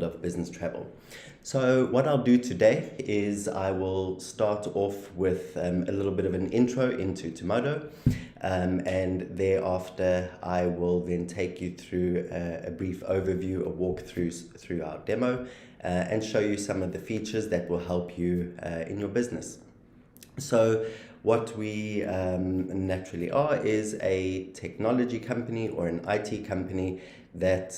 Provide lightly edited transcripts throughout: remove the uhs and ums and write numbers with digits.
of business travel. So what I'll do today is I will start off with a little bit of an intro into Tumodo, and thereafter I will then take you through a brief overview, a walkthrough through our demo, and show you some of the features that will help you in your business. So what we naturally are is a technology company or an IT company that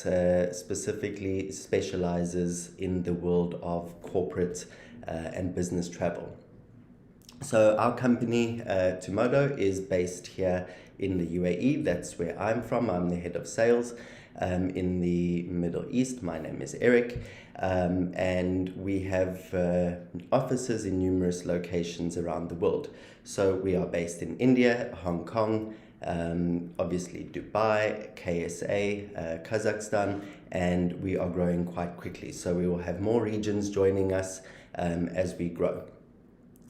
specifically specializes in the world of corporate and business travel. So our company, Tumodo, is based here in the UAE. That's where I'm from. I'm the head of sales in the Middle East. My name is Eric, and we have offices in numerous locations around the world. So we are based in India, Hong Kong, obviously Dubai, KSA, Kazakhstan, and we are growing quite quickly. So we will have more regions joining us as we grow.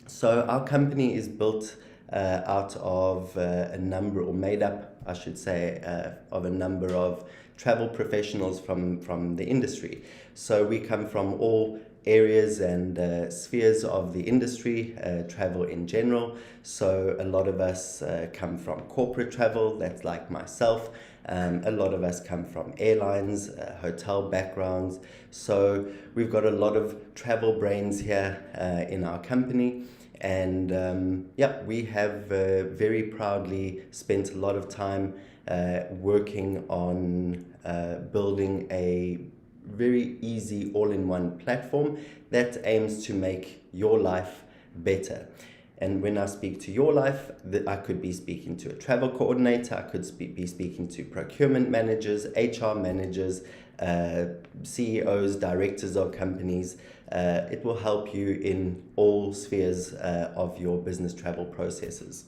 So our company is built out of a number, or made up, I should say, of a number of travel professionals from the industry. So we come from all areas and spheres of the industry, travel in general. So a lot of us come from corporate travel, that's like myself. A lot of us come from airlines, hotel backgrounds. So we've got a lot of travel brains here in our company. And we have very proudly spent a lot of time working on building a very easy all-in-one platform that aims to make your life better. And when I speak to your life, I could be speaking to a travel coordinator, I could be speaking to procurement managers, HR managers, CEOs, directors of companies. It will help you in all spheres of your business travel processes.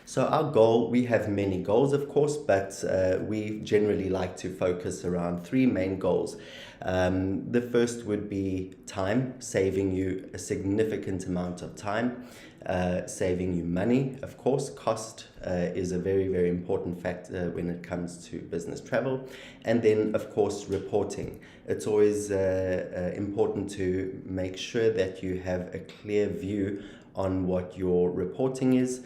So our goal, we have many goals, of course, but we generally like to focus around three main goals. The first would be time, saving you a significant amount of time, saving you money. Of course, cost is a very, very important factor when it comes to business travel. And then, of course, reporting. It's always important to make sure that you have a clear view on what your reporting is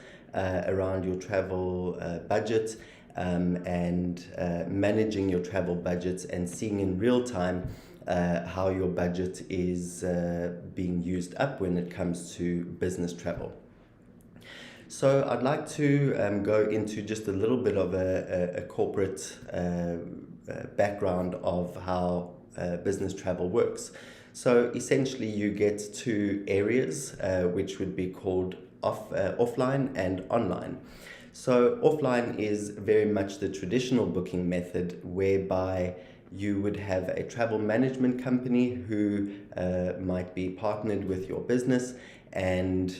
around your travel budget, and managing your travel budgets and seeing in real time how your budget is being used up when it comes to business travel. So I'd like to go into just a little bit of a corporate background of how business travel works. So essentially you get two areas which would be called offline and online. So offline is very much the traditional booking method, whereby you would have a travel management company who might be partnered with your business, and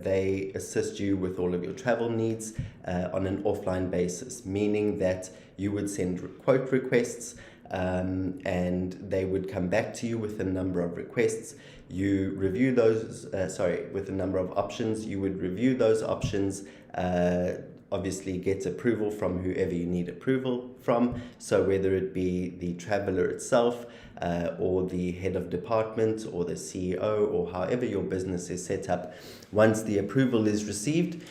they assist you with all of your travel needs on an offline basis, meaning that you would send quote requests, and they would come back to you with a number of requests. You review those, with a number of options. You would review those options, obviously get approval from whoever you need approval from. So whether it be the traveler itself, or the head of department, or the CEO, or however your business is set up, once the approval is received,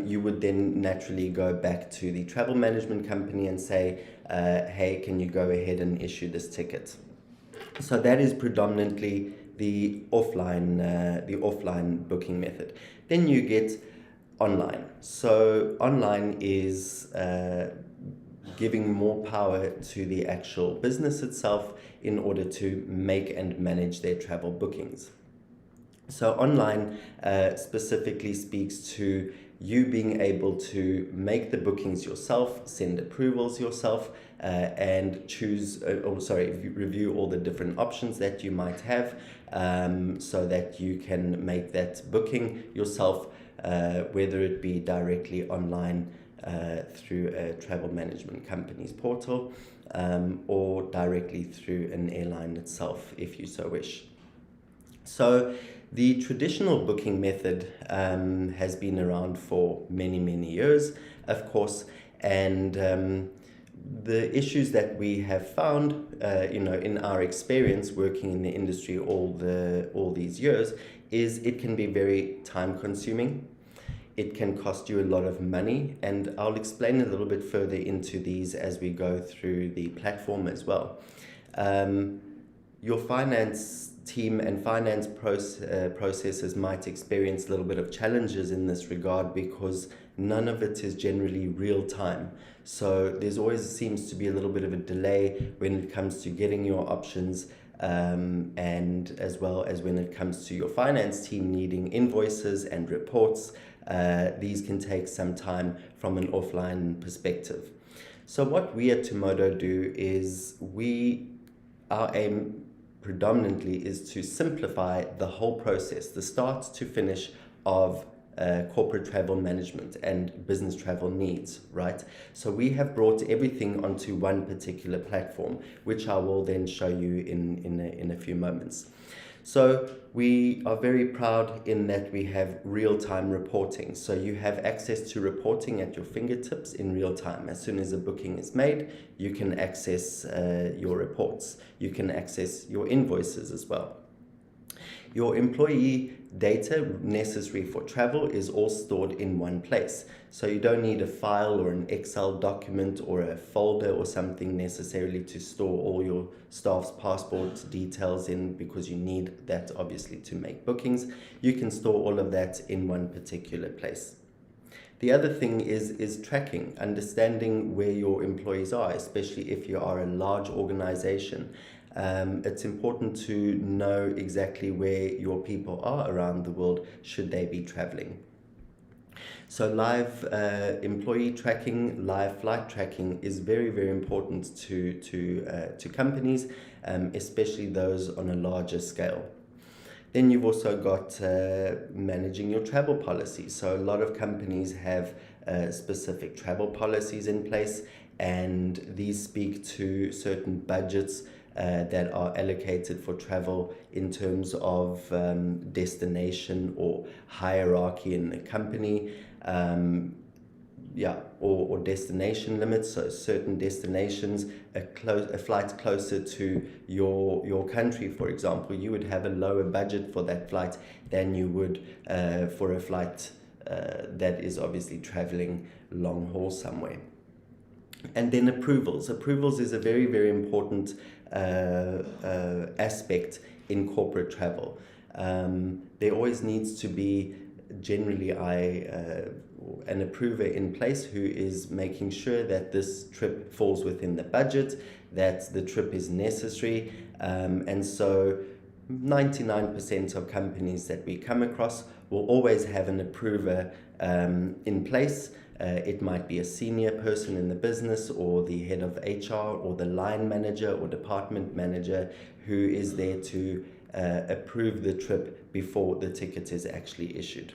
you would then naturally go back to the travel management company and say, hey, can you go ahead and issue this ticket? So that is predominantly the offline booking method. Then you get online. So online is giving more power to the actual business itself in order to make and manage their travel bookings. So online specifically speaks to you being able to make the bookings yourself, send approvals yourself, and review all the different options that you might have, so that you can make that booking yourself, whether it be directly online through a travel management company's portal, or directly through an airline itself, if you so wish. So the traditional booking method has been around for many, many years, of course, and the issues that we have found, in our experience working in the industry all these years, is it can be very time consuming. It can cost you a lot of money, and I'll explain a little bit further into these as we go through the platform as well. Your finance team and finance processes might experience a little bit of challenges in this regard because none of it is generally real time. So there's always seems to be a little bit of a delay when it comes to getting your options, and as well as when it comes to your finance team needing invoices and reports. These can take some time from an offline perspective. So what we at Tumodo do is our aim predominantly is to simplify the whole process, the start to finish of corporate travel management and business travel needs, right? So we have brought everything onto one particular platform, which I will then show you in a few moments. So we are very proud in that we have real-time reporting. So you have access to reporting at your fingertips in real time. As soon as a booking is made, you can access your reports. You can access your invoices as well. Your employee data necessary for travel is all stored in one place. So you don't need a file or an Excel document or a folder or something necessarily to store all your staff's passport details in, because you need that obviously to make bookings. You can store all of that in one particular place. The other thing is tracking, understanding where your employees are, especially if you are a large organization. It's important to know exactly where your people are around the world should they be traveling. So live employee tracking, live flight tracking is very, very important to companies, especially those on a larger scale. Then you've also got managing your travel policies. So a lot of companies have specific travel policies in place, and these speak to certain budgets that are allocated for travel in terms of destination or hierarchy in the company, or destination limits. So certain destinations, a flight closer to your country, for example, you would have a lower budget for that flight than you would for a flight that is obviously traveling long haul somewhere. And then approvals. Approvals is a very, very important aspect in corporate travel. There always needs to be generally an approver in place who is making sure that this trip falls within the budget, that the trip is necessary, and so 99% of companies that we come across will always have an approver in place. It might be a senior person in the business, or the head of HR, or the line manager or department manager, who is there to approve the trip before the ticket is actually issued.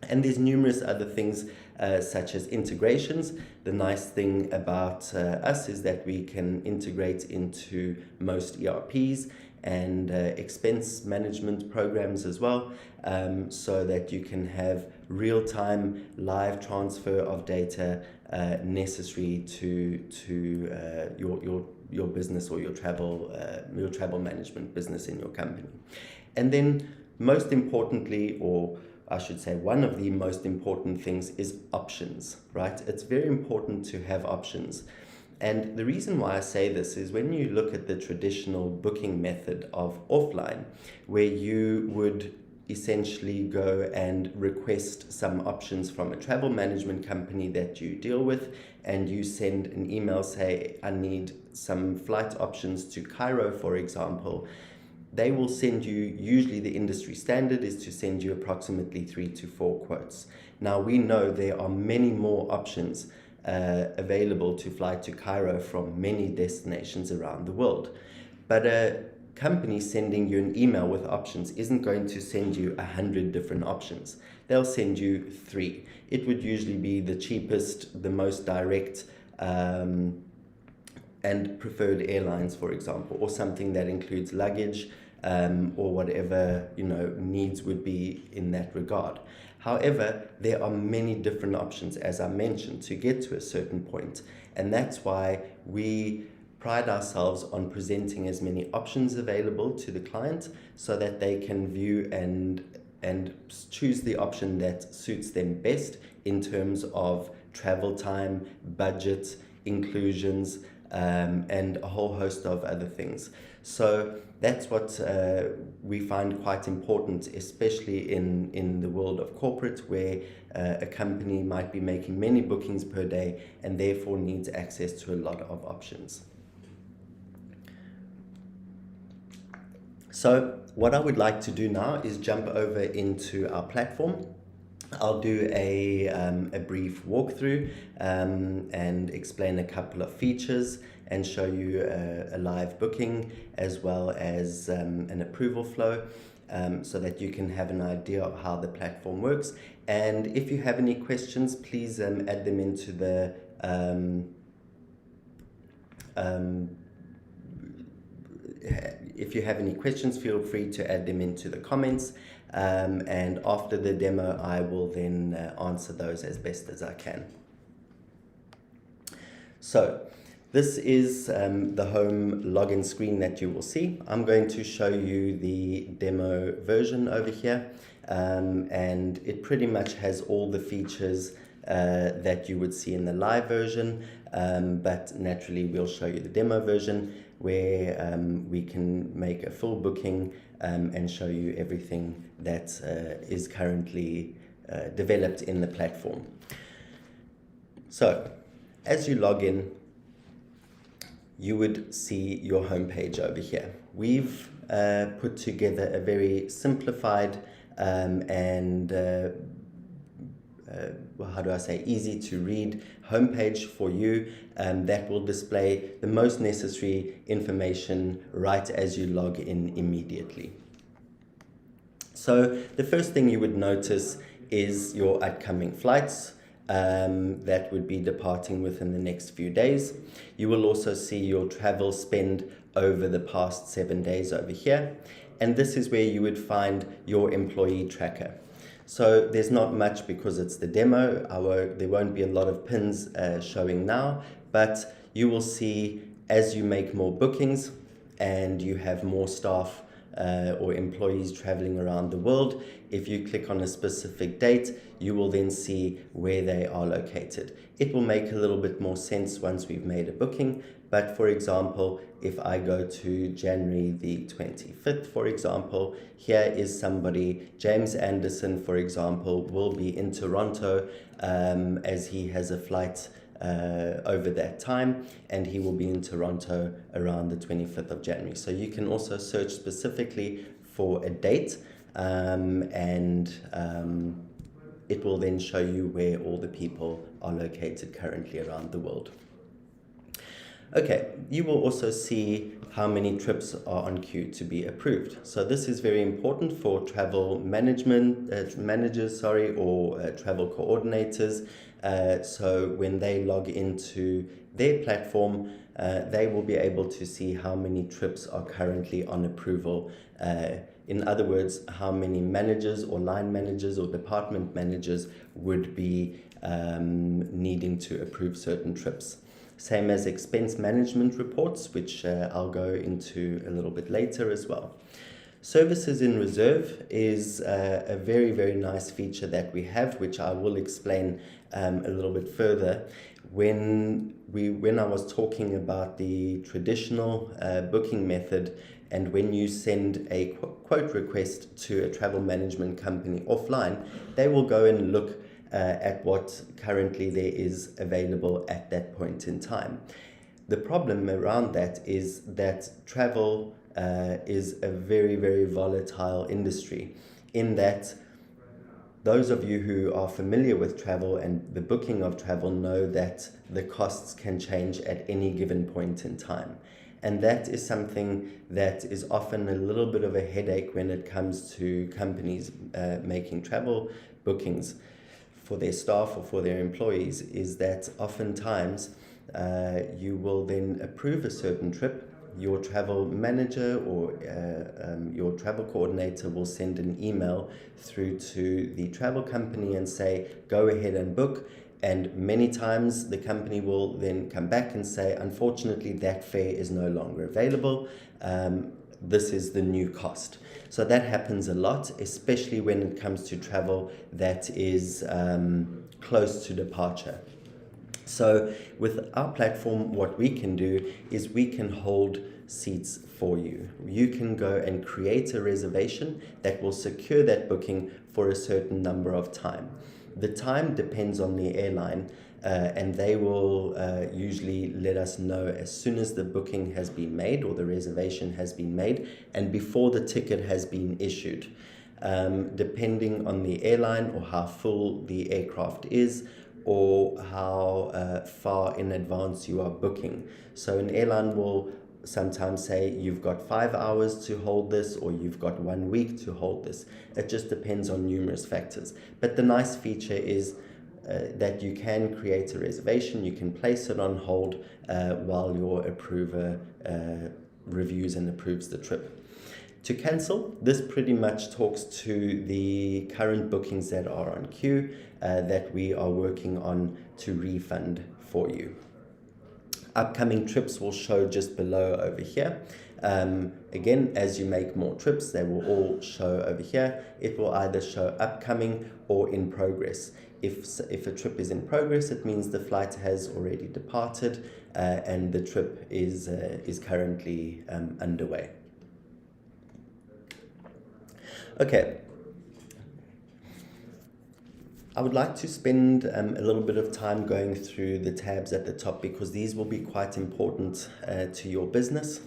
And there's numerous other things such as integrations. The nice thing about us is that we can integrate into most ERPs and expense management programs as well, so that you can have real-time live transfer of data necessary to your business or your travel management business in your company. And then most importantly, or I should say one of the most important things, is options, right? It's very important to have options. And the reason why I say this is when you look at the traditional booking method of offline, where you would essentially go and request some options from a travel management company that you deal with, and you send an email, say, I need some flight options to Cairo, for example. They will send you, usually the industry standard is to send you approximately 3 to 4 quotes. Now we know there are many more options available to fly to Cairo from many destinations around the world. But a company sending you an email with options isn't going to send you 100 different options. They'll send you 3. It would usually be the cheapest, the most direct and preferred airlines, for example, or something that includes luggage, or whatever needs would be in that regard. However, there are many different options, as I mentioned, to get to a certain point, and that's why we pride ourselves on presenting as many options available to the client so that they can view and choose the option that suits them best in terms of travel time, budget, inclusions, and a whole host of other things. So that's what we find quite important, especially in the world of corporate, where a company might be making many bookings per day and therefore needs access to a lot of options. So what I would like to do now is jump over into our platform. I'll do a brief walkthrough and explain a couple of features and show you a live booking as well as an approval flow, so that you can have an idea of how the platform works. And if you have any questions, please add them into the if you have any questions, feel free to add them into the comments, and after the demo I will then answer those as best as I can. So this is the home login screen that you will see. I'm going to show you the demo version over here, and it pretty much has all the features that you would see in the live version, but naturally we'll show you the demo version where we can make a full booking and show you everything that is currently developed in the platform. So as you log in, you would see your homepage over here. We've put together a very simplified and how do I say, easy to read homepage for you that will display the most necessary information right as you log in immediately. So the first thing you would notice is your upcoming flights that would be departing within the next few days. You will also see your travel spend over the past 7 days over here, and this is where you would find your employee tracker. So there's not much because it's the demo. There won't be a lot of pins showing now, but you will see as you make more bookings and you have more staff or employees traveling around the world, if you click on a specific date, you will then see where they are located. It will make a little bit more sense once we've made a booking, but for example, if I go to January the 25th, for example, here is somebody, James Anderson, for example, will be in Toronto as he has a flight over that time, and he will be in Toronto around the 25th of January. So you can also search specifically for a date, and it will then show you where all the people are located currently around the world. Okay, you will also see how many trips are on queue to be approved. So this is very important for travel managers, or travel coordinators. So when they log into their platform, they will be able to see how many trips are currently on approval. In other words, how many managers or line managers or department managers would be needing to approve certain trips. Same as expense management reports, which I'll go into a little bit later as well. Services in reserve is a very, very nice feature that we have, which I will explain a little bit further. When I was talking about the traditional booking method, and when you send a quote request to a travel management company offline, they will go and look at what currently there is available at that point in time. The problem around that is that travel is a very, very volatile industry, in that those of you who are familiar with travel and the booking of travel know that the costs can change at any given point in time. And that is something that is often a little bit of a headache when it comes to companies making travel bookings for their staff or for their employees, is that oftentimes you will then approve a certain trip. Your travel manager or your travel coordinator will send an email through to the travel company and say, go ahead and book. And many times the company will then come back and say, unfortunately, that fare is no longer available. This is the new cost. So that happens a lot, especially when it comes to travel that is close to departure. So with our platform, what we can do is we can hold seats for you. You can go and create a reservation that will secure that booking for a certain number of time. The time depends on the airline, and they will usually let us know as soon as the booking has been made or the reservation has been made and before the ticket has been issued. Depending on the airline or how full the aircraft is, or how far in advance you are booking. So an airline will sometimes say you've got 5 hours to hold this, or you've got 1 week to hold this. It just depends on numerous factors. But the nice feature is that you can create a reservation, you can place it on hold while your approver reviews and approves the trip. To cancel, this pretty much talks to the current bookings that are on queue that we are working on to refund for you. Upcoming trips will show just below over here. Again, as you make more trips, they will all show over here. It will either show upcoming or in progress. If a trip is in progress, it means the flight has already departed and the trip is currently underway. Okay, I would like to spend a little bit of time going through the tabs at the top because these will be quite important to your business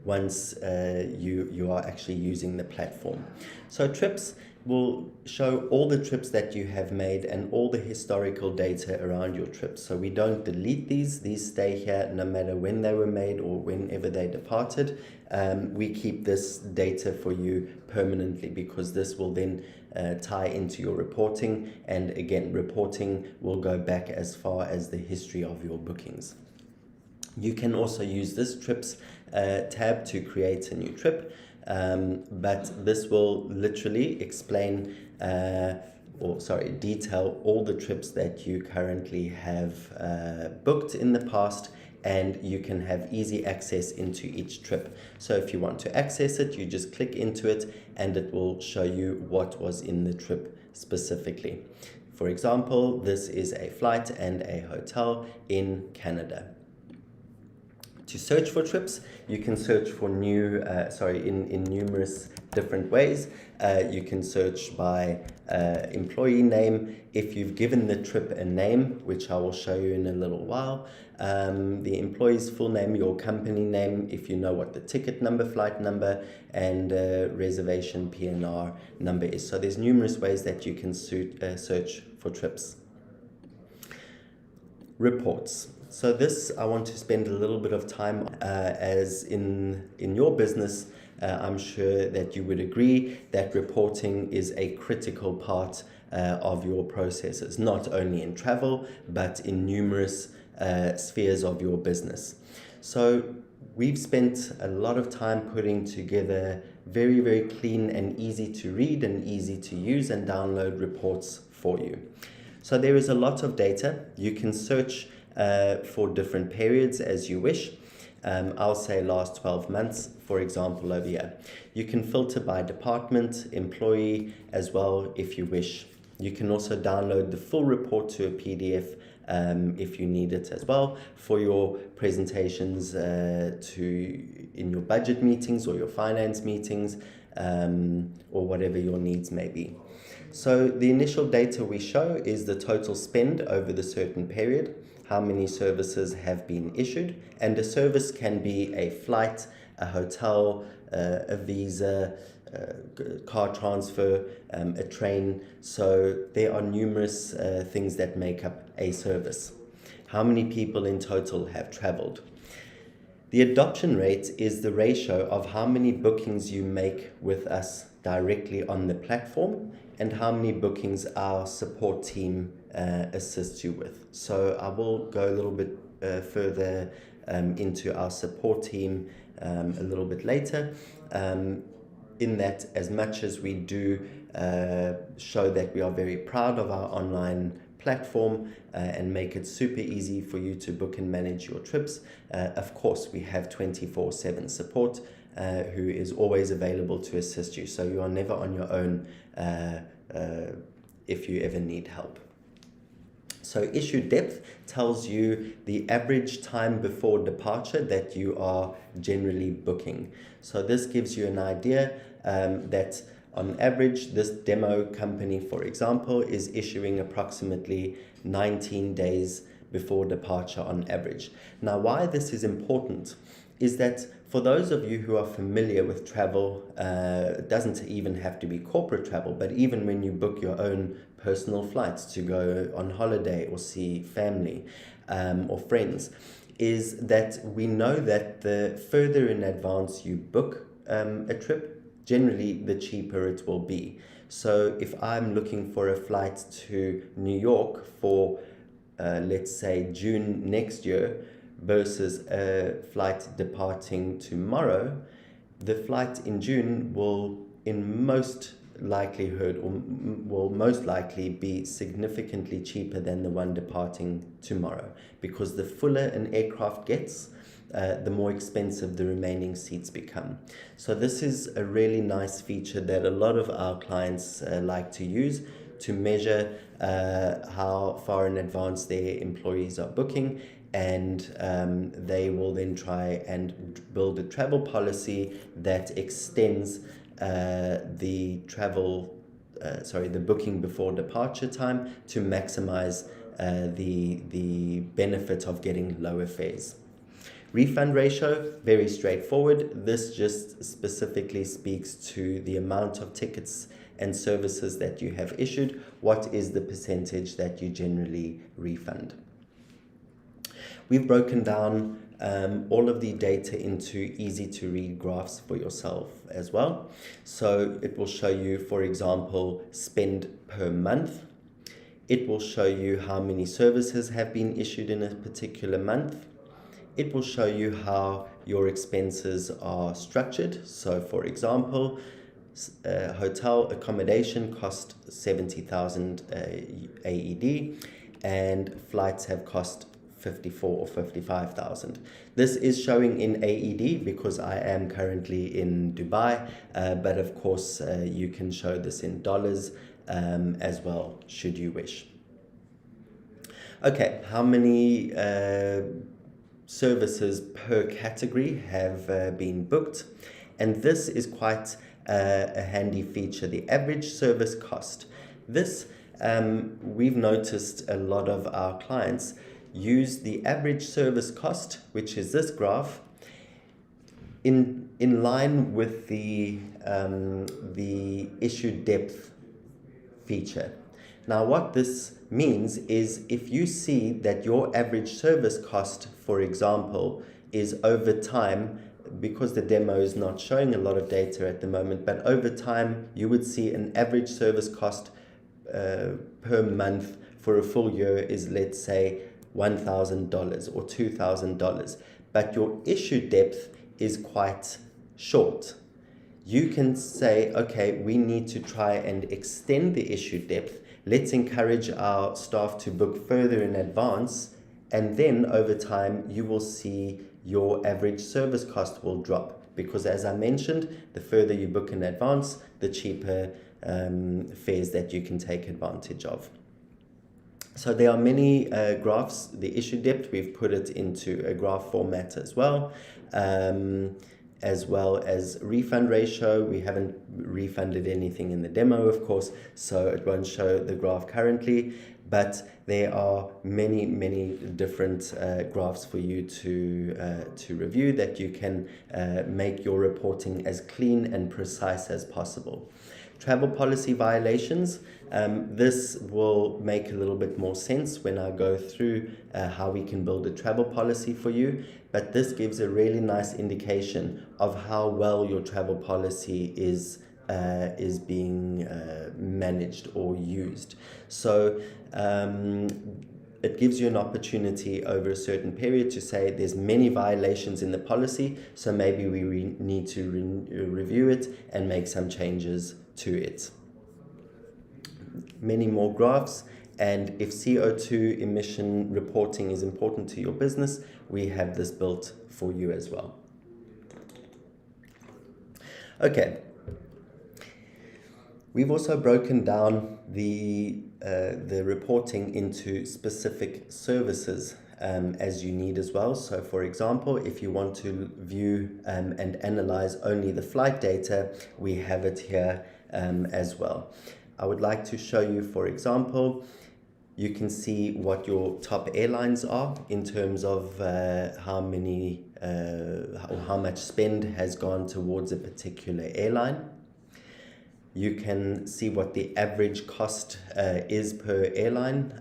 once you are actually using the platform. So trips will show all the trips that you have made and all the historical data around your trips. So we don't delete these stay here no matter when they were made or whenever they departed. We keep this data for you permanently because this will then tie into your reporting, and again, reporting will go back as far as the history of your bookings. You can also use this trips tab to create a new trip. But this will literally explain detail all the trips that you currently have booked in the past, and you can have easy access into each trip. So if you want to access it, you just click into it and it will show you what was in the trip specifically. For example, this is a flight and a hotel in Canada. To search for trips, you can search for in numerous different ways. You can search by employee name. If you've given the trip a name, which I will show you in a little while, the employee's full name, your company name, if you know what the ticket number, flight number, and reservation PNR number is. So there's numerous ways that you can search for trips. Reports. So this I want to spend a little bit of time as in your business. I'm sure that you would agree that reporting is a critical part of your processes, not only in travel, but in numerous spheres of your business. So we've spent a lot of time putting together very, very clean and easy to read and easy to use and download reports for you. So there is a lot of data. You can search for different periods as you wish. I'll say last 12 months, for example, over here. You can filter by department, employee as well if you wish. You can also download the full report to a PDF if you need it as well for your presentations in your budget meetings or your finance meetings or whatever your needs may be. So the initial data we show is the total spend over the certain period, how many services have been issued, and a service can be a flight, a hotel, a visa, car transfer, a train. So there are numerous things that make up a service. How many people in total have traveled? The adoption rate is the ratio of how many bookings you make with us directly on the platform and how many bookings our support team assist you with. So I will go a little bit further into our support team a little bit later. In that, as much as we do show that we are very proud of our online platform and make it super easy for you to book and manage your trips, of course we have 24/7 support who is always available to assist you, so you are never on your own if you ever need help. So issue depth tells you the average time before departure that you are generally booking. So this gives you an idea that on average, this demo company, for example, is issuing approximately 19 days before departure on average. Now, why this is important is that for those of you who are familiar with travel, it doesn't even have to be corporate travel, but even when you book your own personal flights to go on holiday or see family or friends, is that we know that the further in advance you book a trip, generally the cheaper it will be. So if I'm looking for a flight to New York for let's say June next year versus a flight departing tomorrow, the flight in June will in most likelihood or will most likely be significantly cheaper than the one departing tomorrow, because the fuller an aircraft gets, the more expensive the remaining seats become. So this is a really nice feature that a lot of our clients like to use to measure how far in advance their employees are booking, and they will then try and build a travel policy that extends the booking before departure time to maximize the benefit of getting lower fares. Refund ratio, very straightforward. This just specifically speaks to the amount of tickets and services that you have issued. What is the percentage that you generally refund? We've broken down all of the data into easy to read graphs for yourself as well. So it will show you, for example, spend per month. It will show you how many services have been issued in a particular month. It will show you how your expenses are structured. So for example, hotel accommodation cost 70,000 AED and flights have cost 54 or 55,000. This is showing in AED because I am currently in Dubai, but of course you can show this in dollars as well, should you wish. Okay, how many services per category have been booked? And this is quite a handy feature, the average service cost. This, we've noticed a lot of our clients use the average service cost, which is this graph, in line with the issue depth feature. Now what this means is if you see that your average service cost, for example, is over time, because the demo is not showing a lot of data at the moment, but over time you would see an average service cost per month for a full year is, let's say, $1,000 or $2,000, but your issue depth is quite short. You can say, okay, we need to try and extend the issue depth. Let's encourage our staff to book further in advance, and then over time you will see your average service cost will drop, because as I mentioned, the further you book in advance, the cheaper fares that you can take advantage of. So there are many graphs. The issue depth, we've put it into a graph format as well as refund ratio. We haven't refunded anything in the demo, of course, so it won't show the graph currently, but there are many different graphs for you to review that you can make your reporting as clean and precise as possible. Travel policy violations, this will make a little bit more sense when I go through how we can build a travel policy for you, but this gives a really nice indication of how well your travel policy is is being managed or used. So it gives you an opportunity over a certain period to say there's many violations in the policy, so maybe we need to review it and make some changes to it. Many more graphs, and if CO2 emission reporting is important to your business, we have this built for you as well. Okay. We've also broken down the reporting into specific services as you need as well. So for example, if you want to view and analyze only the flight data, we have it here as well. I would like to show you, for example, you can see what your top airlines are in terms of how much spend has gone towards a particular airline. You can see what the average cost is per airline.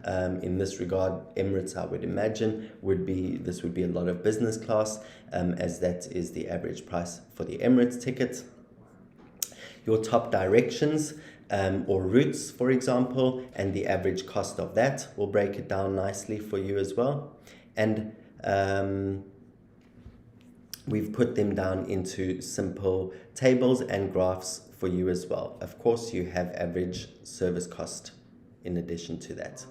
In this regard, Emirates, I would imagine, would be a lot of business class, as that is the average price for the Emirates ticket. Your top directions or routes, for example, and the average cost of that will break it down nicely for you as well. And we've put them down into simple tables and graphs for you as well. Of course, you have average service cost in addition to that.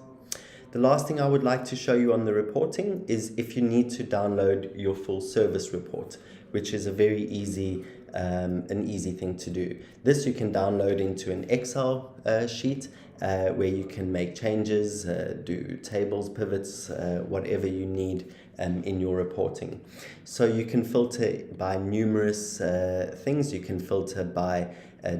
The last thing I would like to show you on the reporting is if you need to download your full service report, which is a very easy thing to do. This you can download into an Excel sheet where you can make changes, do tables, pivots, whatever you need in your reporting. So you can filter by numerous things. You can filter by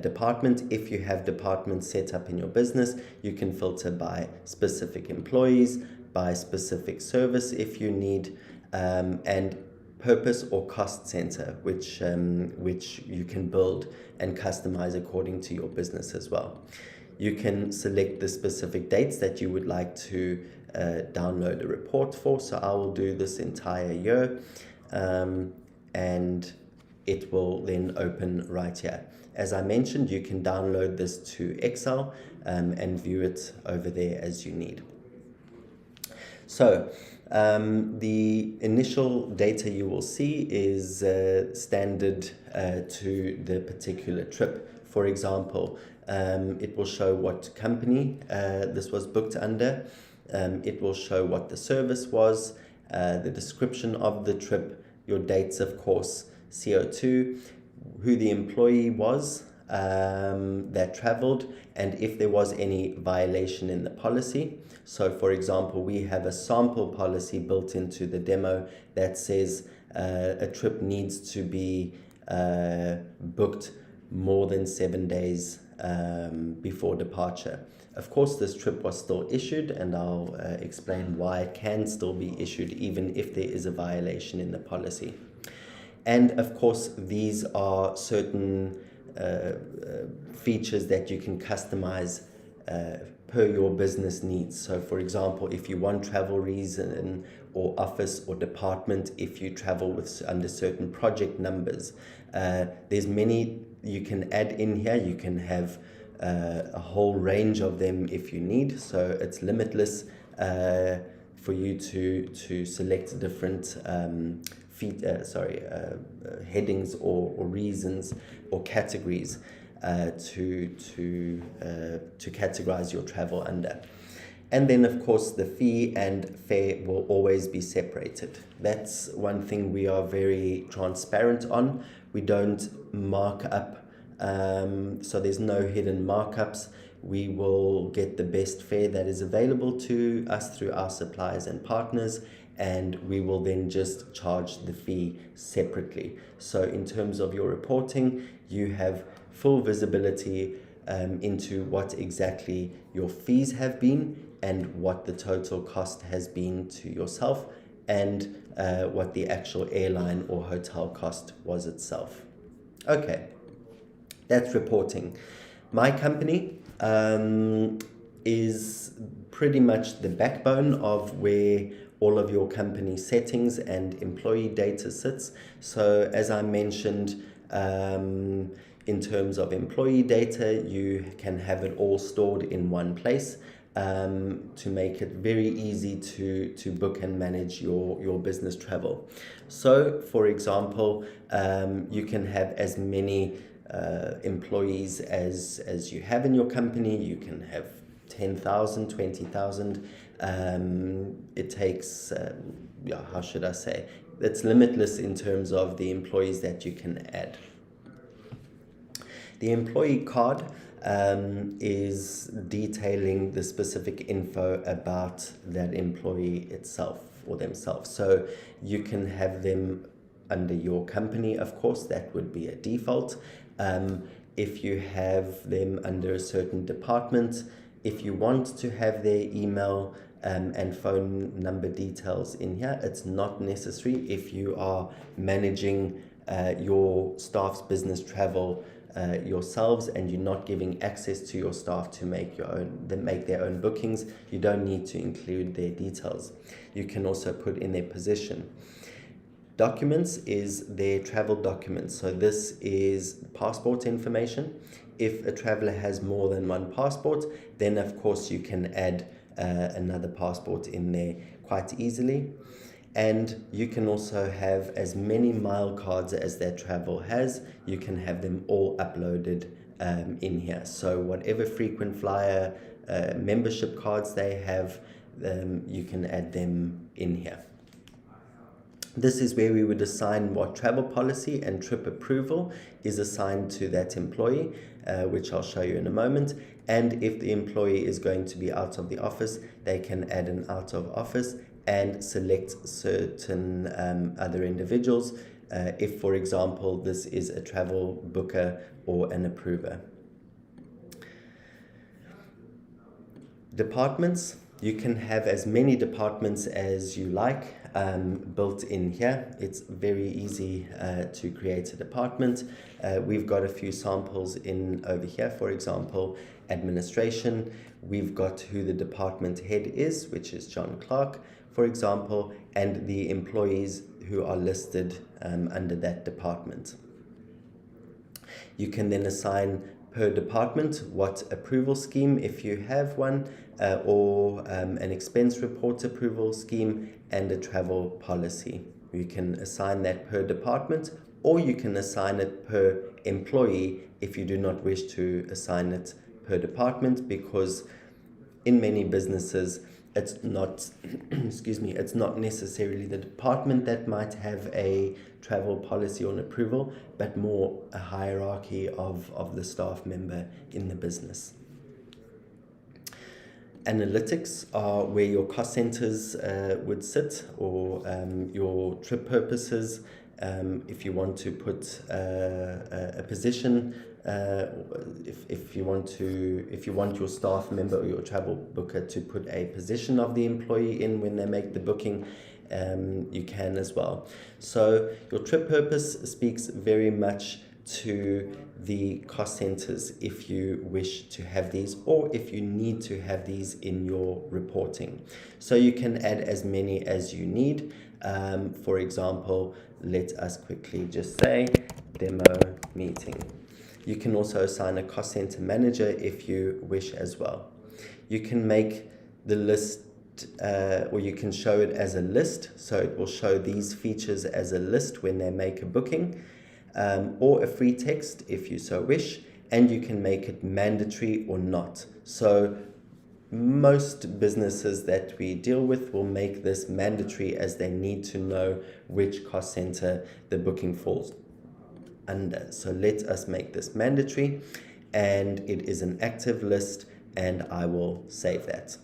department. If you have departments set up in your business, you can filter by specific employees, by specific service if you need, and purpose or cost center, which you can build and customize according to your business as well. You can select the specific dates that you would like to download a report for. So I will do this entire year, and it will then open right here. As I mentioned, you can download this to Excel and view it over there as you need. So the initial data you will see is standard to the particular trip. For example, it will show what company this was booked under. It will show what the service was, the description of the trip, your dates, of course, CO2, who the employee was that traveled, and if there was any violation in the policy. So for example, we have a sample policy built into the demo that says a trip needs to be booked more than 7 days before departure. Of course, this trip was still issued, and I'll explain why it can still be issued even if there is a violation in the policy. And of course, these are certain features that you can customize per your business needs. So for example, if you want travel reason or office or department, if you travel with under certain project numbers, there's many you can add in here. You can have a whole range of them if you need. So it's limitless for you to select different headings or reasons or categories to categorize your travel under. And then of course the fee and fare will always be separated. That's one thing we are very transparent on. We don't mark up, so there's no hidden markups. We will get the best fare that is available to us through our suppliers and partners, and we will then just charge the fee separately. So in terms of your reporting, you have full visibility into what exactly your fees have been and what the total cost has been to yourself, and what the actual airline or hotel cost was itself. Okay, that's reporting. My company is pretty much the backbone of where all of your company settings and employee data sits. So as I mentioned, In terms of employee data, you can have it all stored in one place to make it very easy to book and manage your business travel. So, for example, you can have as many employees as you have in your company. You can have 10,000, 20,000. It takes, how should I say? It's limitless in terms of the employees that you can add. The employee card is detailing the specific info about that employee itself or themselves. So you can have them under your company, of course, that would be a default. If you have them under a certain department, if you want to have their email and phone number details in here, it's not necessary. If you are managing your staff's business travel yourselves and you're not giving access to your staff to make their own bookings, you don't need to include their details. You can also put in their position. Documents is their travel documents. So this is passport information. If a traveler has more than one passport, then of course you can add another passport in there quite easily. And you can also have as many mile cards as their travel has. You can have them all uploaded in here. So whatever frequent flyer membership cards they have, you can add them in here. This is where we would assign what travel policy and trip approval is assigned to that employee, which I'll show you in a moment. And if the employee is going to be out of the office, they can add an out of office and select certain other individuals if, for example, this is a travel booker or an approver. Departments. You can have as many departments as you like built in here. It's very easy to create a department. We've got a few samples in over here. For example, administration. We've got who the department head is, which is John Clark, for example, and the employees who are listed under that department. You can then assign per department what approval scheme, if you have one, or an expense report approval scheme and a travel policy. You can assign that per department, or you can assign it per employee if you do not wish to assign it per department, because in many businesses it's not it's not necessarily the department that might have a travel policy or an approval, but more a hierarchy of the staff member in the business. Analytics are where your cost centers would sit, or your trip purposes. If you want to put a position, if you want your staff member or your travel booker to put a position of the employee in when they make the booking, you can as well. So your trip purpose speaks very much to the cost centers if you wish to have these, or if you need to have these in your reporting. So you can add as many as you need. For example, let us quickly just say demo meeting. You can also assign a cost center manager if you wish as well. You can make the list or you can show it as a list, so it will show these features as a list when they make a booking, or a free text if you so wish, and you can make it mandatory or not. So most businesses that we deal with will make this mandatory, as they need to know which cost center the booking falls under. So let us make this mandatory, and it is an active list, and I will save that.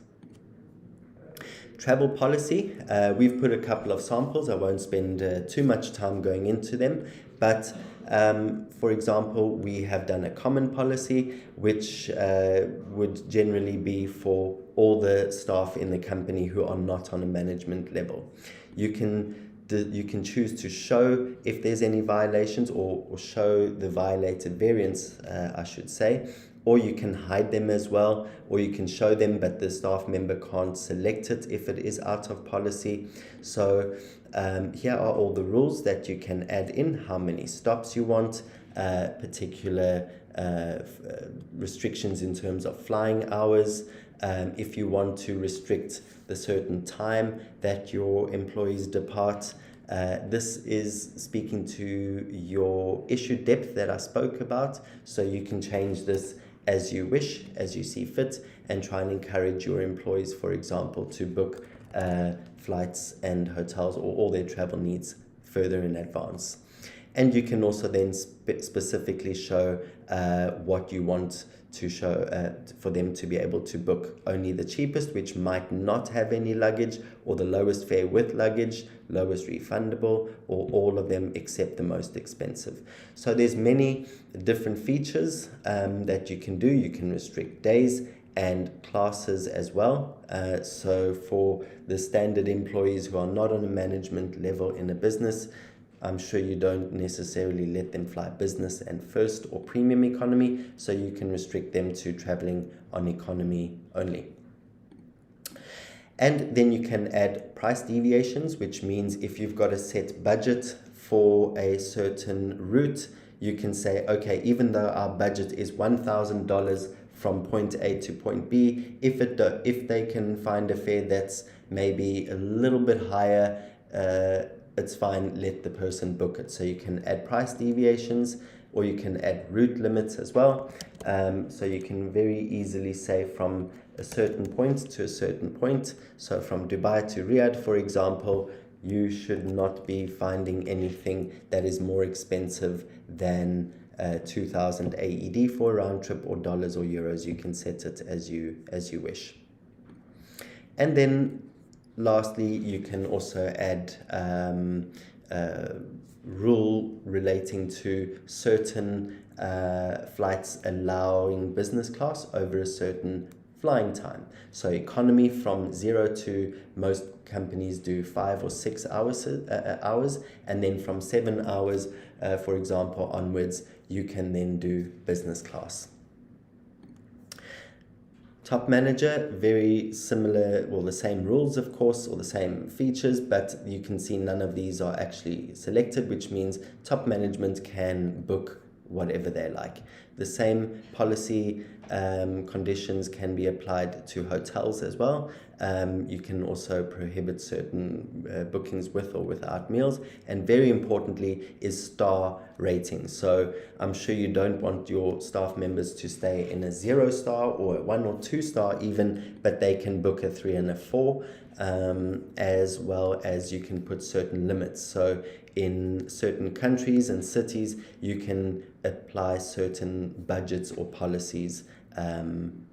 Travel policy, we've put a couple of samples. I won't spend too much time going into them, but for example, we have done a common policy, which would generally be for all the staff in the company who are not on a management level. You can choose to show if there's any violations, or show the violated variance, I should say, or you can hide them as well, or you can show them, but the staff member can't select it if it is out of policy. So here are all the rules that you can add in: how many stops you want, particular restrictions in terms of flying hours, if you want to restrict the certain time that your employees depart. This is speaking to your issue depth that I spoke about, so you can change this as you wish, as you see fit, and try and encourage your employees, for example, to book flights and hotels or all their travel needs further in advance. And you can also then specifically show what you want to show for them to be able to book only the cheapest, which might not have any luggage, or the lowest fare with luggage, lowest refundable, or all of them except the most expensive. So there's many different features that you can do. You can restrict days and classes as well. So for the standard employees who are not on a management level in a business, I'm sure you don't necessarily let them fly business and first or premium economy, so you can restrict them to traveling on economy only. And then you can add price deviations, which means if you've got a set budget for a certain route, you can say, okay, even though our budget is $1,000 from point A to point B, if they can find a fare that's maybe a little bit higher, it's fine, let the person book it. So you can add price deviations, or you can add route limits as well. So you can very easily say from a certain point to a certain point. So from Dubai to Riyadh, for example, you should not be finding anything that is more expensive than 2,000 AED for a round trip, or dollars or euros. You can set it as you wish. And then lastly, you can also add rule relating to certain flights allowing business class over a certain flying time. So economy from 0 to, most companies do 5 or 6 hours, and then from 7 hours, for example, onwards, you can then do business class. Top manager, very similar, well, the same rules, of course, or the same features, but you can see none of these are actually selected, which means top management can book whatever they like. The same policy conditions can be applied to hotels as well. You can also prohibit certain bookings with or without meals, and very importantly is star rating. So I'm sure you don't want your staff members to stay in a 0 star or a 1 or 2 star even, but they can book a 3 and a 4, as well as you can put certain limits. So in certain countries and cities, you can apply certain budgets or policies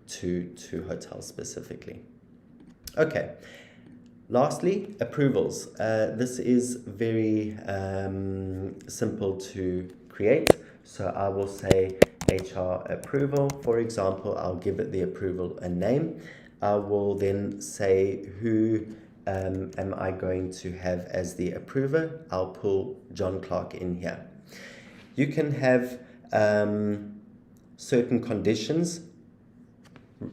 to hotels specifically. Okay, lastly, approvals. This is very simple to create. So I will say HR approval. For example, I'll give it the approval a name. I will then say who am I going to have as the approver. I'll pull John Clark in here. You can have certain conditions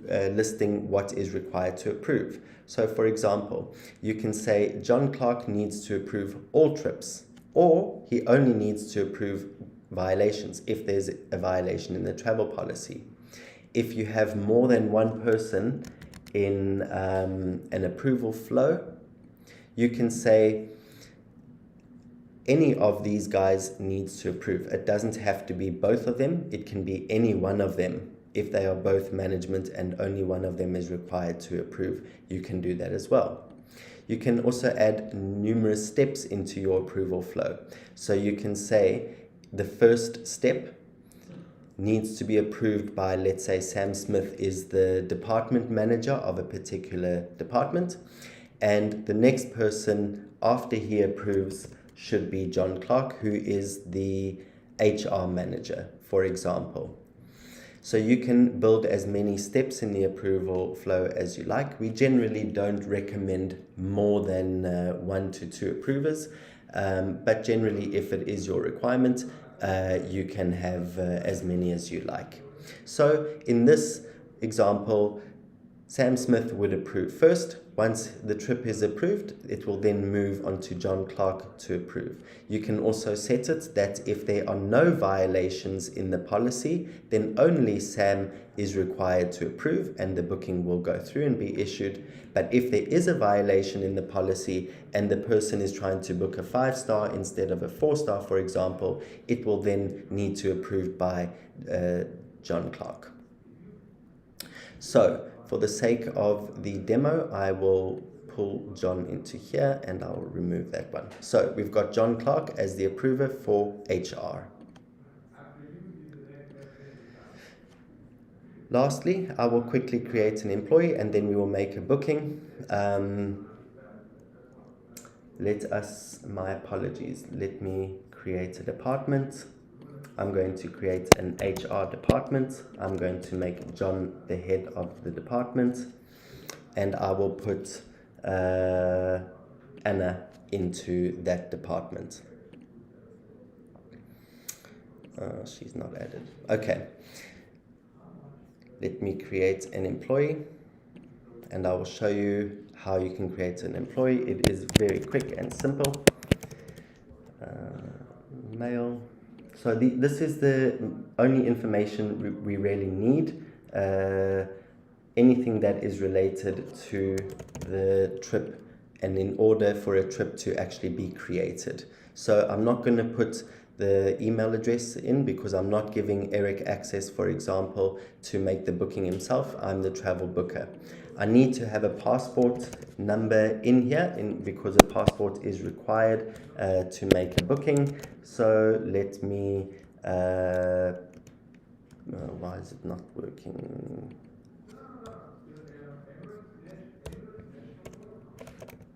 listing what is required to approve. So for example, you can say John Clark needs to approve all trips, or he only needs to approve violations if there's a violation in the travel policy. If you have more than one person in an approval flow, you can say any of these guys needs to approve. It doesn't have to be both of them. It can be any one of them. If they are both management and only one of them is required to approve, you can do that as well. You can also add numerous steps into your approval flow. So you can say the first step needs to be approved by, let's say, Sam Smith is the department manager of a particular department, and the next person after he approves should be John Clark, who is the HR manager, for example. So you can build as many steps in the approval flow as you like. We generally don't recommend more than 1 to 2 approvers, but generally if it is your requirement, you can have as many as you like. So in this example, Sam Smith would approve first. Once the trip is approved, it will then move on to John Clark to approve. You can also set it that if there are no violations in the policy, then only Sam is required to approve and the booking will go through and be issued. But if there is a violation in the policy and the person is trying to book a 5-star instead of a 4-star, for example, it will then need to approve by John Clark. So, for the sake of the demo, I will pull John into here and I'll remove that one. So we've got John Clark as the approver for HR. Lastly, I will quickly create an employee and then we will make a booking. My apologies, let me create a department. I'm going to create an HR department. I'm going to make John the head of the department. And I will put Anna into that department. She's not added. Okay. Let me create an employee. And I will show you how you can create an employee. It is very quick and simple. Male. So this is the only information we really need. Anything that is related to the trip and in order for a trip to actually be created. So I'm not going to put the email address in because I'm not giving Eric access, for example, to make the booking himself. I'm the travel booker. I need to have a passport number in here because a passport is required to make a booking. So let me, why is it not working?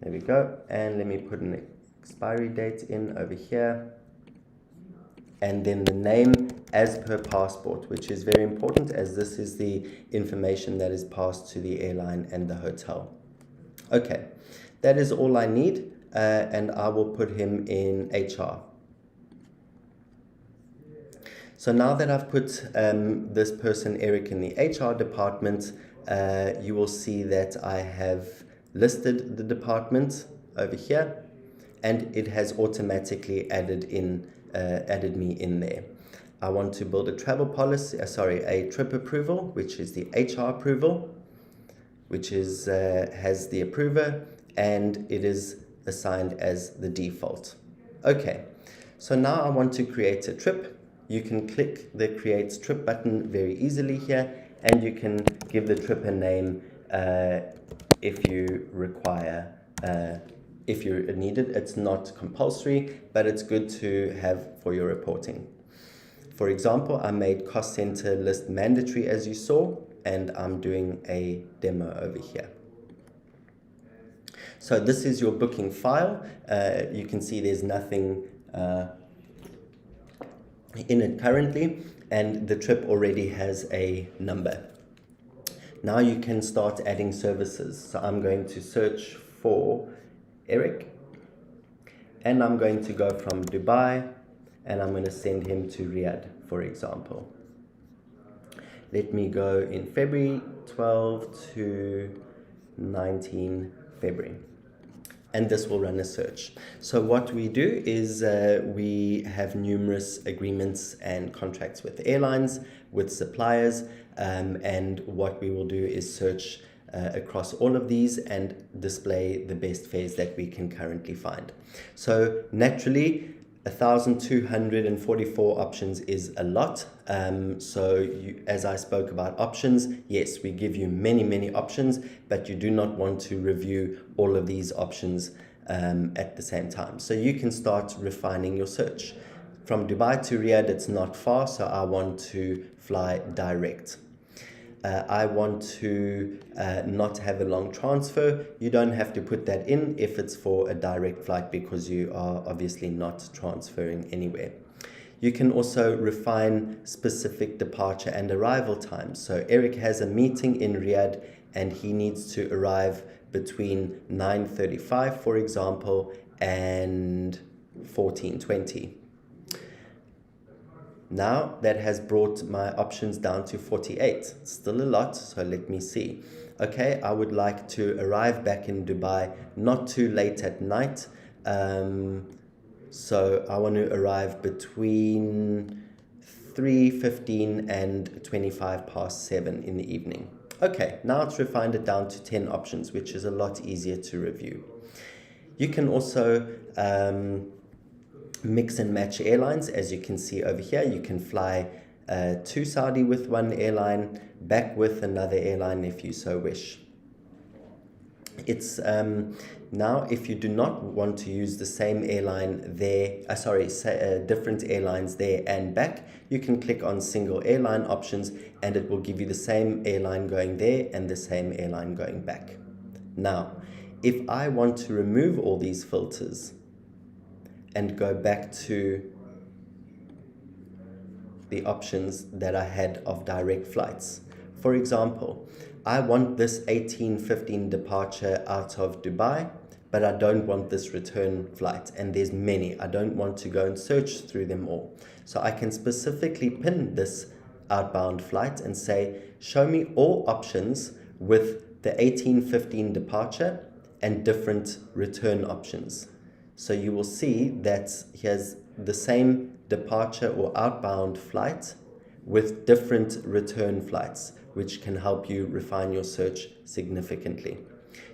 There we go. And let me put an expiry date in over here. And then the name as per passport, which is very important as this is the information that is passed to the airline and the hotel. Okay, that is all I need, and I will put him in HR. So now that I've put this person, Eric, in the HR department, you will see that I have listed the department over here, and it has automatically added me in there. I want to build a travel policy, a trip approval, which is the HR approval, which is has the approver, and it is assigned as the default. Okay, so now I want to create a trip. You can click the Create Trip button very easily here, and you can give the trip a name if you require. If you need it, it's not compulsory, but it's good to have for your reporting. For example, I made cost center list mandatory as you saw, and I'm doing a demo over here. So this is your booking file. You can see there's nothing in it currently, and the trip already has a number. Now you can start adding services. So I'm going to search for Eric, and I'm going to go from Dubai and I'm going to send him to Riyadh, for example. Let me go in February 12 to 19 February. And this will run a search. So what we do is we have numerous agreements and contracts with airlines, with suppliers, and what we will do is search across all of these and display the best fares that we can currently find. So naturally, 1,244 options is a lot. As I spoke about options, yes, we give you many options, but you do not want to review all of these options at the same time. So you can start refining your search. From Dubai to Riyadh, it's not far, so I want to fly direct. I want to not have a long transfer. You don't have to put that in if it's for a direct flight because you are obviously not transferring anywhere. You can also refine specific departure and arrival times. So Eric has a meeting in Riyadh and he needs to arrive between 9:35, for example, and 14:20. Now that has brought my options down to 48. Still a lot, so let me see. Okay, I would like to arrive back in Dubai not too late at night. So I want to arrive between 3:15 and 25 past 7 in the evening. Okay, now it's refined it down to 10 options, which is a lot easier to review. You can also mix and match airlines. As you can see over here, you can fly to Saudi with one airline, back with another airline if you so wish. It's now, if you do not want to use the same airline there, different airlines there and back, you can click on single airline options and it will give you the same airline going there and the same airline going back. Now, if I want to remove all these filters and go back to the options that I had of direct flights. For example, I want this 18:15 departure out of Dubai, but I don't want this return flight, and there's many. I don't want to go and search through them all. So I can specifically pin this outbound flight and say, show me all options with the 18:15 departure and different return options. So you will see that here's the same departure or outbound flight with different return flights, which can help you refine your search significantly.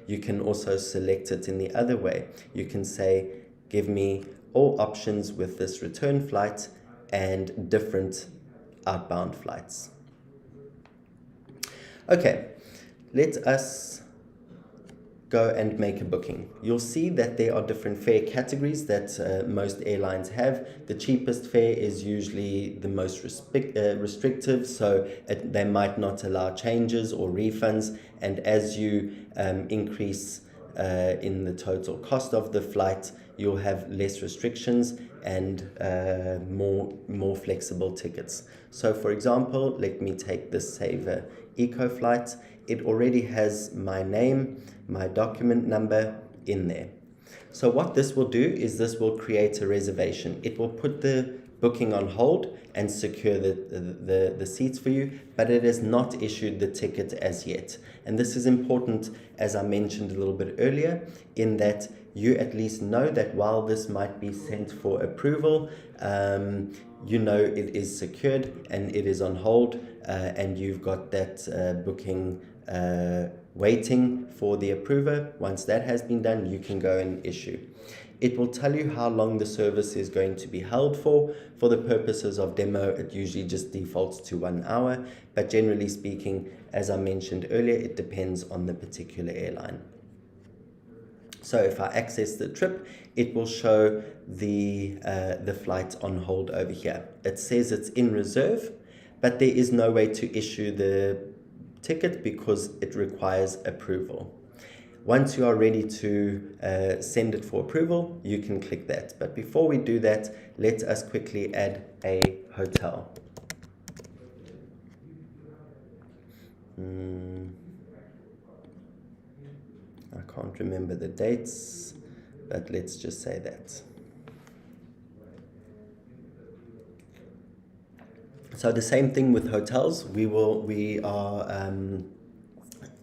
You can also select it in the other way. You can say, give me all options with this return flight and different outbound flights. Okay, let us go and make a booking. You'll see that there are different fare categories that most airlines have. The cheapest fare is usually the most restrictive, so they might not allow changes or refunds, and as you increase in the total cost of the flight, you'll have less restrictions and more flexible tickets. So for example, let me take this Saver Eco flight. It already has my name, my document number in there. So what this will do is this will create a reservation. It will put the booking on hold and secure the seats for you, but it has not issued the ticket as yet. And this is important, as I mentioned a little bit earlier, in that you at least know that while this might be sent for approval, you know it is secured and it is on hold, and you've got that booking waiting for the approver. Once that has been done, you can go and issue. It will tell you how long the service is going to be held for. For the purposes of demo, it usually just defaults to 1 hour, but generally speaking, as I mentioned earlier, it depends on the particular airline. So if I access the trip, it will show the flight on hold over here. It says it's in reserve, but there is no way to issue the ticket because it requires approval. Once you are ready to send it for approval, you can click that. But before we do that, let us quickly add a hotel. I can't remember the dates, but let's just say that. So the same thing with hotels. We are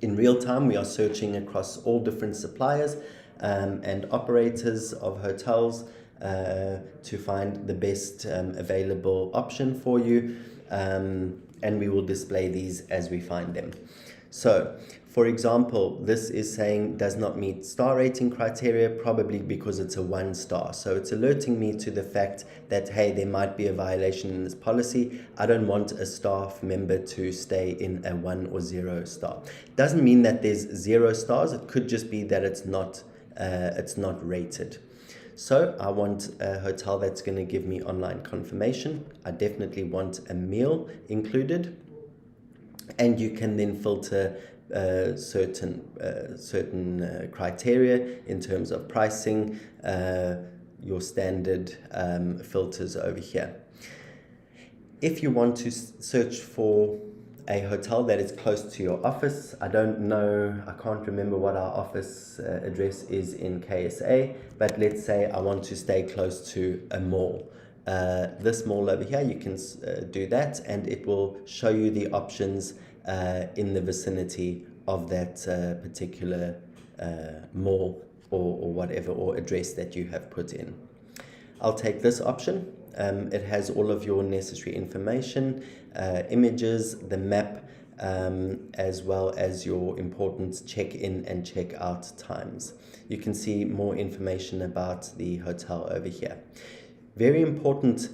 in real time, we are searching across all different suppliers and operators of hotels to find the best available option for you, and we will display these as we find them. So, for example, this is saying does not meet star rating criteria, probably because it's a 1 star. So it's alerting me to the fact that, hey, there might be a violation in this policy. I don't want a staff member to stay in a 1 or 0 star. Doesn't mean that there's 0 stars. It could just be that it's not rated. So I want a hotel that's going to give me online confirmation. I definitely want a meal included. And you can then filter certain criteria in terms of pricing, your standard filters over here. If you want to search for a hotel that is close to your office, I don't know, I can't remember what our office address is in KSA, but let's say I want to stay close to a mall. this mall over here, you can do that, and it will show you the options in the vicinity of that particular mall or whatever, or address that you have put in. I'll take this option. It has all of your necessary information, images, the map, as well as your important check-in and check-out times. You can see more information about the hotel over here. Very important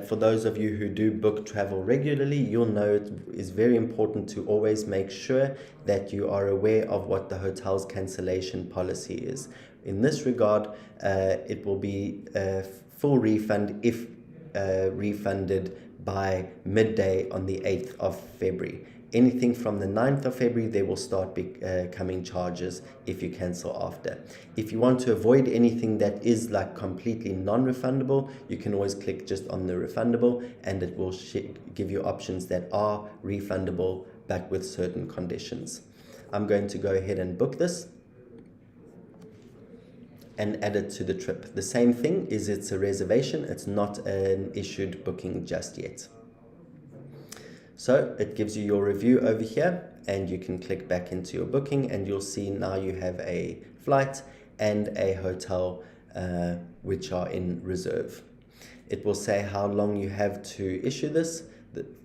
for those of you who do book travel regularly, you'll know it is very important to always make sure that you are aware of what the hotel's cancellation policy is. In this regard, it will be a full refund if refunded by midday on the 8th of February. Anything from the 9th of February, there will start coming charges if you cancel after. If you want to avoid anything that is like completely non-refundable, you can always click just on the refundable, and it will give you options that are refundable but with certain conditions. I'm going to go ahead and book this and add it to the trip. The same thing is, it's a reservation, it's not an issued booking just yet. So it gives you your review over here, and you can click back into your booking, and you'll see now you have a flight and a hotel which are in reserve. It will say how long you have to issue this.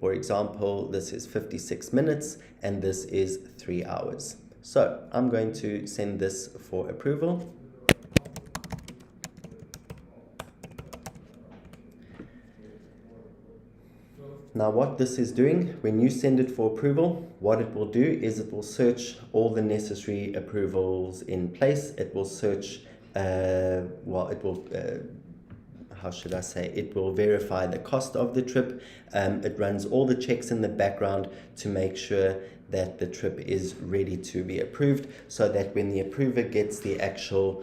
For example, this is 56 minutes and this is 3 hours. So I'm going to send this for approval. Now what this is doing, when you send it for approval, what it will do is it will search all the necessary approvals in place. It will search, it will verify the cost of the trip. It runs all the checks in the background to make sure that the trip is ready to be approved, so that when the approver gets the actual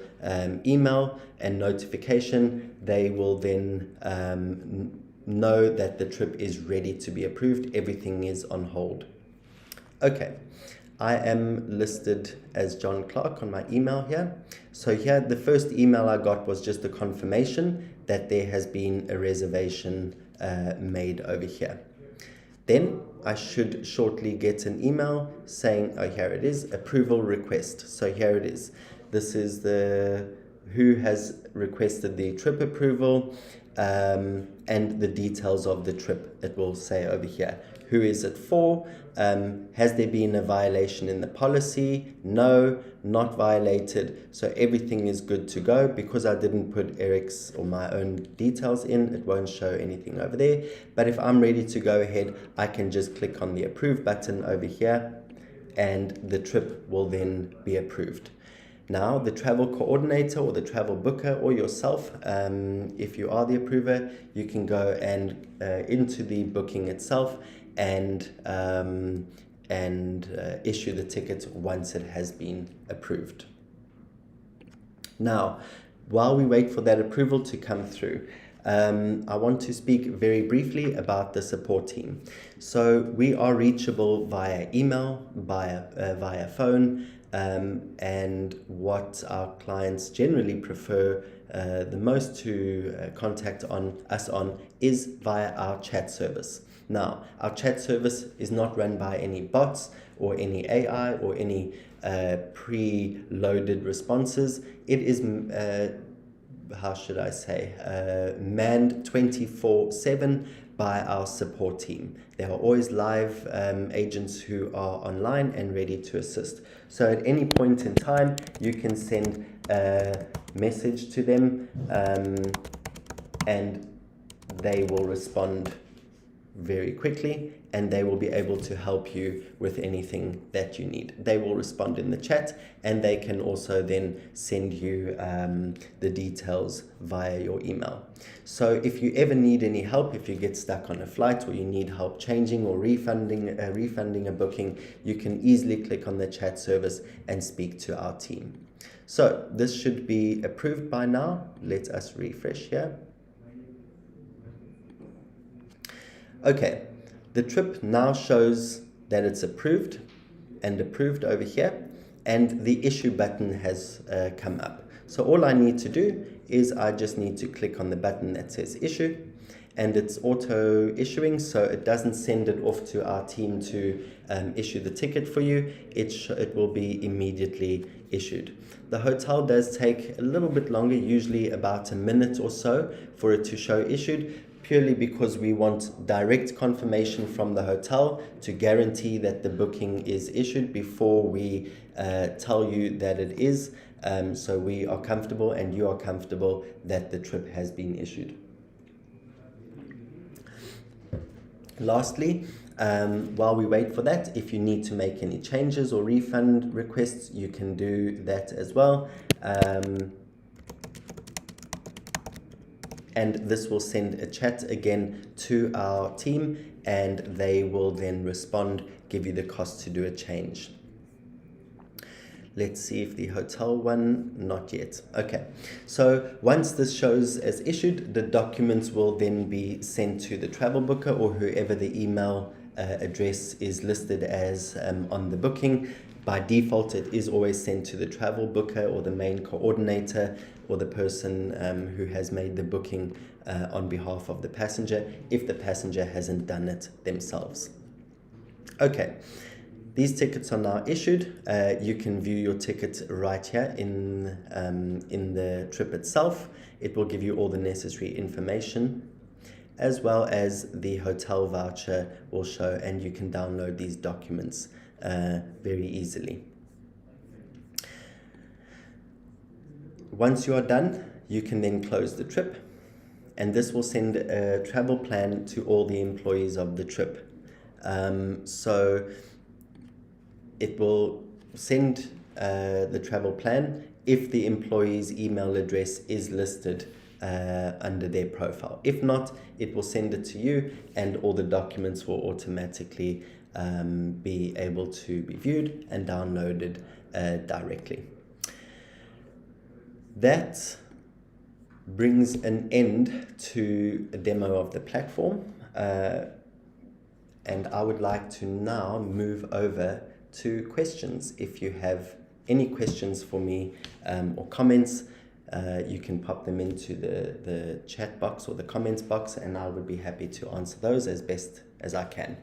email and notification, they will then know that the trip is ready to be approved. Everything is on hold. Okay, I am listed as John Clark on my email here. So here, the first email I got was just a confirmation that there has been a reservation made over here. Then I should shortly get an email saying, oh, here it is, approval request. So here it is. This is who has requested the trip approval, and the details of the trip. It will say over here, who is it for? Has there been a violation in the policy? No, not violated. So everything is good to go. Because I didn't put Eric's or my own details in, it won't show anything over there. But if I'm ready to go ahead, I can just click on the approve button over here, and the trip will then be approved. Now, the travel coordinator or the travel booker or yourself, if you are the approver, you can go and into the booking itself and issue the ticket once it has been approved. Now, while we wait for that approval to come through, I want to speak very briefly about the support team. So we are reachable via email, via phone, and what our clients generally prefer the most to contact us on is via our chat service. Now, our chat service is not run by any bots or any AI or any pre-loaded responses. It is manned 24/7 by our support team. There are always live agents who are online and ready to assist. So at any point in time, you can send a message to them and they will respond very quickly, and they will be able to help you with anything that you need. They will respond in the chat, and they can also then send you the details via your email. So if you ever need any help, if you get stuck on a flight or you need help changing or refunding a booking, you can easily click on the chat service and speak to our team. So this should be approved by now. Let us refresh here. Okay, the trip now shows that it's approved and approved over here, and the issue button has come up. So all I need to do is I just need to click on the button that says issue, and it's auto issuing, so it doesn't send it off to our team to issue the ticket for you. It will be immediately issued. The hotel does take a little bit longer, usually about a minute or so, for it to show issued, purely because we want direct confirmation from the hotel to guarantee that the booking is issued before we tell you that it is, so we are comfortable and you are comfortable that the trip has been issued. Lastly, while we wait for that, if you need to make any changes or refund requests, you can do that as well. And this will send a chat again to our team, and they will then respond, give you the cost to do a change. Let's see if the hotel one, not yet. Okay, so once this shows as issued, the documents will then be sent to the travel booker or whoever the email address is listed as on the booking. By default, it is always sent to the travel booker or the main coordinator or the person who has made the booking on behalf of the passenger, if the passenger hasn't done it themselves. Okay. These tickets are now issued. You can view your ticket right here in the trip itself. It will give you all the necessary information, as well as the hotel voucher will show, and you can download these documents very easily. Once you are done, you can then close the trip, and this will send a travel plan to all the employees of the trip. So it will send the travel plan if the employee's email address is listed under their profile. If not, it will send it to you, and all the documents will automatically be able to be viewed and downloaded directly. That brings an end to a demo of the platform, and I would like to now move over to questions. If you have any questions for me or comments, you can pop them into the chat box or the comments box, and I would be happy to answer those as best as I can.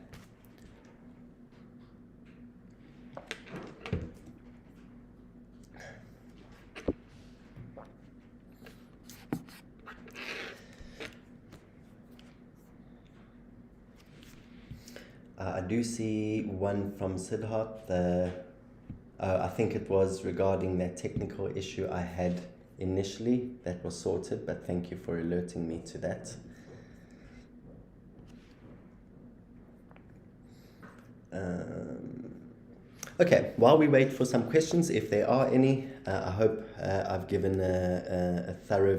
I do see one from Siddharth. I think it was regarding that technical issue I had initially that was sorted, but thank you for alerting me to that. Okay, while we wait for some questions, if there are any, I hope I've given a thorough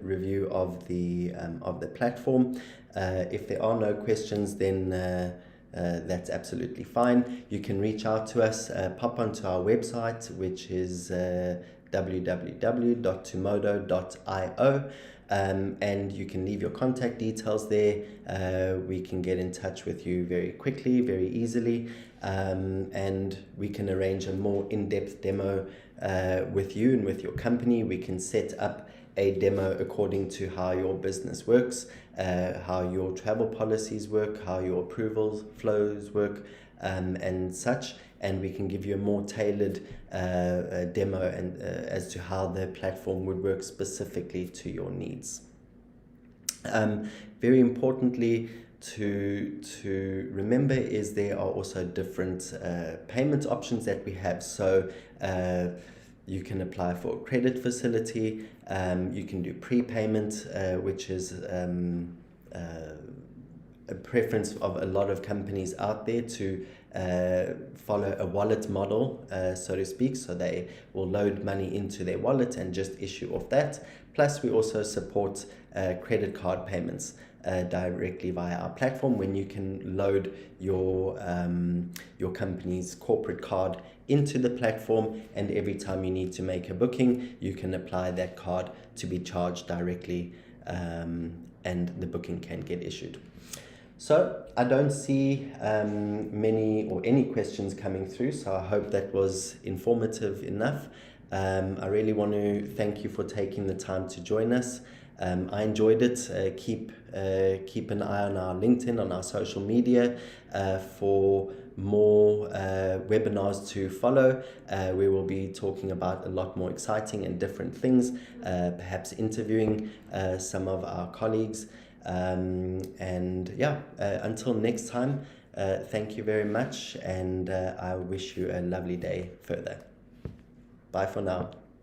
review of the platform. If there are no questions, then that's absolutely fine. You can reach out to us, pop onto our website, which is www.tumodo.io, and you can leave your contact details there. We can get in touch with you very quickly, very easily, and we can arrange a more in-depth demo with you and with your company. We can set up a demo according to how your business works, how your travel policies work, how your approvals flows work, and such, and we can give you a more tailored demo and as to how the platform would work specifically to your needs. Very importantly to remember is there are also different payment options that we have. So you can apply for a credit facility, you can do prepayment, which is a preference of a lot of companies out there to follow a wallet model, so to speak. So they will load money into their wallet and just issue off that. Plus we also support credit card payments directly via our platform, when you can load your company's corporate card into the platform, and every time you need to make a booking, you can apply that card to be charged directly, and the booking can get issued. So I don't see many or any questions coming through, so I hope that was informative enough. I really want to thank you for taking the time to join us. I enjoyed it. Keep an eye on our LinkedIn, on our social media, for more webinars to follow. We will be talking about a lot more exciting and different things, perhaps interviewing some of our colleagues. Until next time, thank you very much, and I wish you a lovely day further. Bye for now.